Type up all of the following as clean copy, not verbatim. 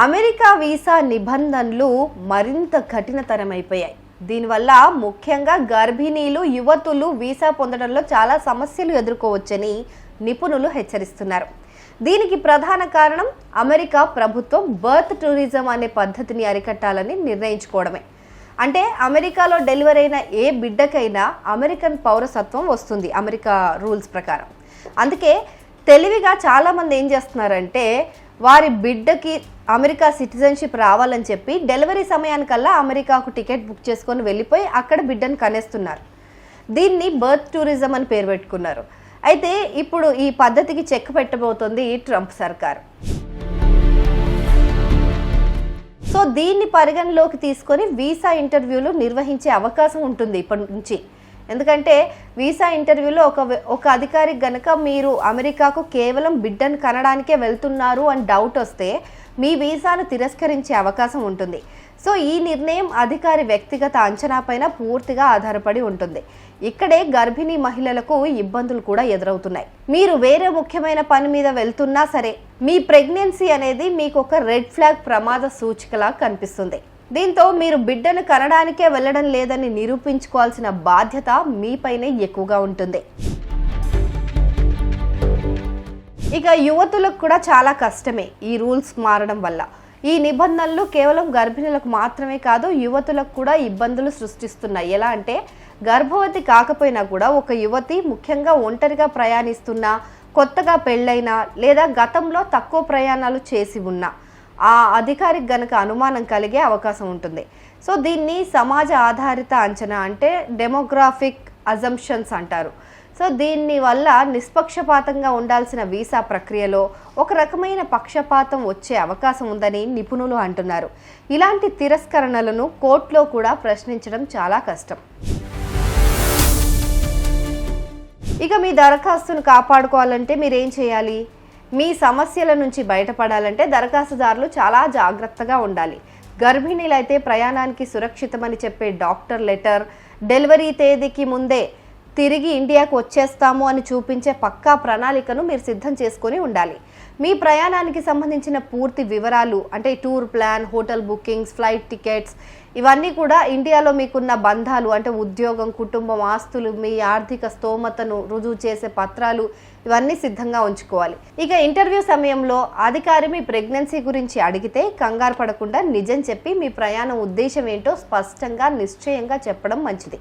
America visa నిబంధనలు మరింత కఠినతరమైపోయాయి. దీనివల్ల ముఖ్యంగా గర్భిణీలు, యువతులు వీసా పొందడంలో చాలా సమస్యలు ఎదుర్కోవచ్చని నిపుణులు హెచ్చరిస్తున్నారు. దీనికి ప్రధాన కారణం అమెరికా ప్రభుత్వం బర్త్ టూరిజం అనే పద్ధతిని అరికట్టాలని నిర్ణయించుకోవడమే. అంటే అమెరికాలో డెలివరీ అయిన ఏ బిడ్డకైనా అమెరికన్ పౌరసత్వం వస్తుంది అమెరికా రూల్స్ ప్రకారం. అందుకే తెలివిగా చాలామంది ఏం చేస్తున్నారంటే వారి బిడ్డకి అమెరికా సిటిజన్షిప్ రావాలని చెప్పి డెలివరీ సమయానికల్లా అమెరికాకు టికెట్ బుక్ చేసుకొని వెళ్ళిపోయి అక్కడ బిడ్డను కనేస్తున్నారు. దీన్ని బర్త్ టూరిజం అని పేరు పెట్టుకున్నారు. అయితే ఇప్పుడు ఈ పద్ధతికి చెక్ పెట్టబోతోంది ట్రంప్ సర్కార్. సో దీన్ని పరిగణలోకి తీసుకొని వీసా ఇంటర్వ్యూలు నిర్వహించే అవకాశం ఉంటుంది ఇప్పటి నుంచి. ఎందుకంటే వీసా ఇంటర్వ్యూలో ఒక అధికారికి గనక మీరు అమెరికాకు కేవలం బిడ్డను కనడానికే వెళ్తున్నారు అని డౌట్ వస్తే మీ వీసాను తిరస్కరించే అవకాశం ఉంటుంది. సో ఈ నిర్ణయం అధికారి వ్యక్తిగత అంచనాపైన పూర్తిగా ఆధారపడి ఉంటుంది. ఇక్కడే గర్భిణీ మహిళలకు ఇబ్బందులు కూడా ఎదురవుతున్నాయి. మీరు వేరే ముఖ్యమైన పని మీద వెళ్తున్నా సరే మీ ప్రెగ్నెన్సీ అనేది మీకు ఒక రెడ్ ఫ్లాగ్ ప్రమాద సూచికలా కనిపిస్తుంది. దీంతో మీరు బిడ్డను కనడానికే వెళ్ళడం లేదని నిరూపించుకోవాల్సిన బాధ్యత మీపైనే ఎక్కువగా ఉంటుంది. ఇక యువతులకు కూడా చాలా కష్టమే ఈ రూల్స్ మారడం వల్ల. ఈ నిబంధనలు కేవలం గర్భిణులకు మాత్రమే కాదు, యువతులకు కూడా ఇబ్బందులు సృష్టిస్తున్నాయి. ఎలా అంటే గర్భవతి కాకపోయినా కూడా ఒక యువతి ముఖ్యంగా ఒంటరిగా ప్రయాణిస్తున్నా, కొత్తగా పెళ్ళైనా లేదా గతంలో తక్కువ ప్రయాణాలు చేసి ఉన్నా ఆ అధికారికి గనక అనుమానం కలిగే అవకాశం ఉంటుంది. సో దీన్ని సమాజ ఆధారిత అంచనా అంటే డెమోగ్రాఫిక్ అజంప్షన్స్ అంటారు. సో దీని వల్ల నిష్పక్షపాతంగా ఉండాల్సిన వీసా ప్రక్రియలో ఒక రకమైన పక్షపాతం వచ్చే అవకాశం ఉందని నిపుణులు అంటున్నారు. ఇలాంటి తిరస్కరణలను కోర్టులో కూడా ప్రశ్నించడం చాలా కష్టం. ఇక మీ దరఖాస్తును కాపాడుకోవాలంటే మీరేం చేయాలి? మీ సమస్యల నుంచి బయటపడాలంటే దరఖాస్తుదారులు చాలా జాగ్రత్తగా ఉండాలి. గర్భిణీలైతే ప్రయాణానికి సురక్షితమని చెప్పే డాక్టర్ లెటర్, డెలివరీ తేదీకి ముందే తిరిగి ఇండియాకు వచ్చేస్తాము అని చూపించే పక్కా ప్రణాళికను మీరు సిద్ధం చేసుకొని ఉండాలి. మీ ప్రయాణానికి సంబంధించిన పూర్తి వివరాలు అంటే tour plan, hotel bookings, flight tickets ఇవన్నీ కూడా ఇండియాలో మీకున్న బంధాలు అంటే ఉద్యోగం, కుటుంబం, ఆస్తులు, మీ ఆర్థిక స్తోమతను రుజువు చేసే పత్రాలు ఇవన్నీ సిద్ధంగా ఉంచుకోవాలి. ఇక ఇంటర్వ్యూ సమయంలో అధికారి మీ ప్రెగ్నెన్సీ గురించి అడిగితే కంగారు పడకుండా నిజం చెప్పి మీ ప్రయాణ ఉద్దేశం ఏంటో స్పష్టంగా నిశ్చయంగా చెప్పడం మంచిది.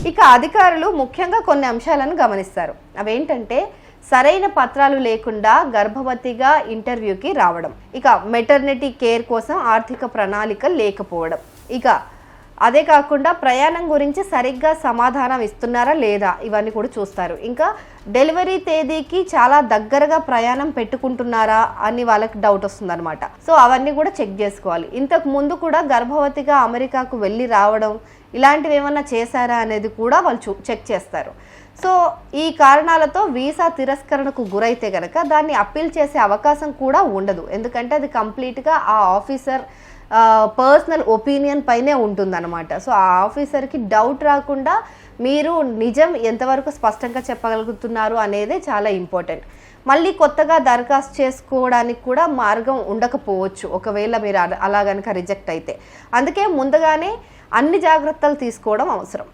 ఇక అధికారులు ముఖ్యంగా కొన్ని అంశాలను గమనిస్తారు. అవేంటంటే సరైన పత్రాలు లేకుండా గర్భవతిగా ఇంటర్వ్యూకి రావడం, ఇక మెటర్నిటీ కేర్ కోసం ఆర్థిక ప్రణాళిక లేకపోవడం, ఇక అదే కాకుండా ప్రయాణం గురించి సరిగ్గా సమాధానం ఇస్తున్నారా లేదా ఇవన్నీ కూడా చూస్తారు. ఇంకా డెలివరీ తేదీకి చాలా దగ్గరగా ప్రయాణం పెట్టుకుంటున్నారా అని వాళ్ళకి డౌట్ వస్తుందన్నమాట. సో అవన్నీ కూడా చెక్ చేసుకోవాలి. ఇంతకు ముందు కూడా గర్భవతిగా అమెరికాకు వెళ్ళి రావడం ఇలాంటివి ఏమన్నా చేశారా అనేది కూడా వాళ్ళు చెక్ చేస్తారు. సో ఈ కారణాలతో వీసా తిరస్కరణకు గురైతే కనుక దాన్ని అప్పీల్ చేసే అవకాశం కూడా ఉండదు. ఎందుకంటే అది కంప్లీట్గా ఆ ఆఫీసర్ పర్సనల్ ఒపీనియన్ పైనే ఉంటుందన్నమాట. సో ఆ ఆఫీసర్కి డౌట్ రాకుండా మీరు నిజం ఎంతవరకు స్పష్టంగా చెప్పగలుగుతున్నారు అనేది చాలా ఇంపార్టెంట్. మళ్ళీ కొత్తగా దరఖాస్తు చేసుకోవడానికి కూడా మార్గం ఉండకపోవచ్చు ఒకవేళ మీరు అలా కనుక రిజెక్ట్ అయితే. అందుకే ముందుగానే అన్ని జాగ్రత్తలు తీసుకోవడం అవసరం.